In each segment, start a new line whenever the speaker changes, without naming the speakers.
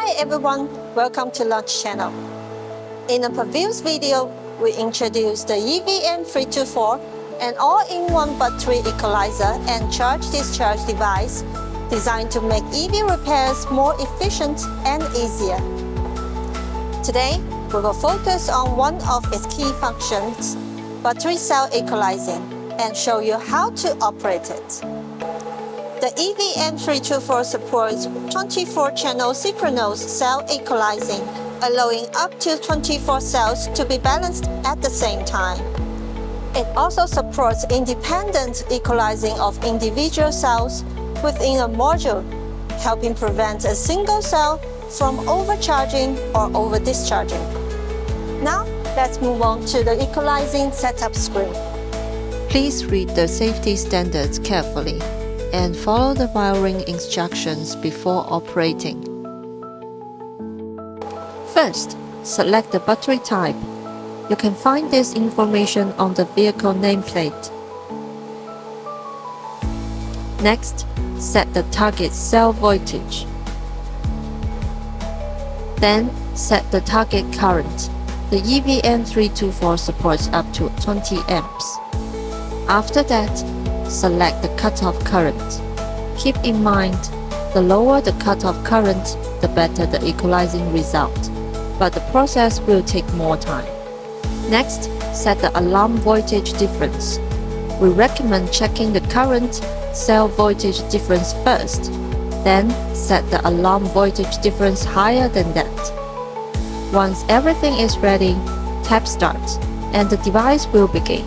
Hi everyone, welcome to Launch Channel. In a previous video, we introduced the EVM324, an all-in-one battery equalizer and charge-discharge device designed to make EV repairs more efficient and easier. Today, we will focus on one of its key functions, battery cell equalizing, and show you how to operate it. The EVM324 supports 24-channel synchronous cell equalizing, allowing up to 24 cells to be balanced at the same time. It also supports independent equalizing of individual cells within a module, helping prevent a single cell from overcharging or over-discharging. Now, let's move on to the equalizing setup screen.
Please read the safety standards carefully and follow the wiring instructions before operating. First, select the battery type. You can find this information on the vehicle nameplate. Next, set the target cell voltage. Then, set the target current. The EVM324 supports up to 20 amps. After that, select the cutoff current. Keep in mind, the lower the cutoff current, the better the equalizing result, but the process will take more time. Next, set the alarm voltage difference. We recommend checking the current cell voltage difference first, then set the alarm voltage difference higher than that. Once everything is ready, tap Start, and the device will begin.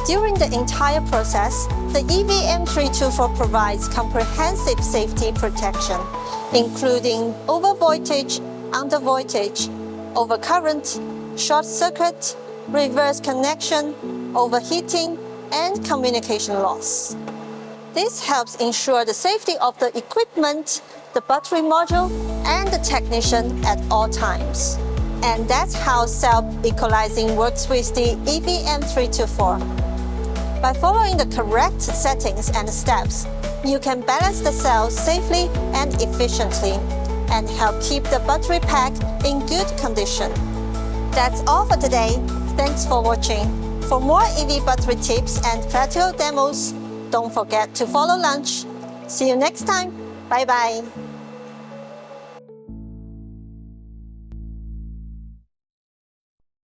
During the entire process, the EVM324 provides comprehensive safety protection, including overvoltage, undervoltage, overcurrent, short circuit, reverse connection, overheating, and communication loss. This helps ensure the safety of the equipment, the battery module, and the technician at all times. And that's how cell equalizing works with the EVM324. By following the correct settings and steps, you can balance the cells safely and efficiently and help keep the battery pack in good condition. That's all for today. Thanks for watching. For more EV battery tips and practical demos, don't forget to follow Launch. See you next time. Bye-bye.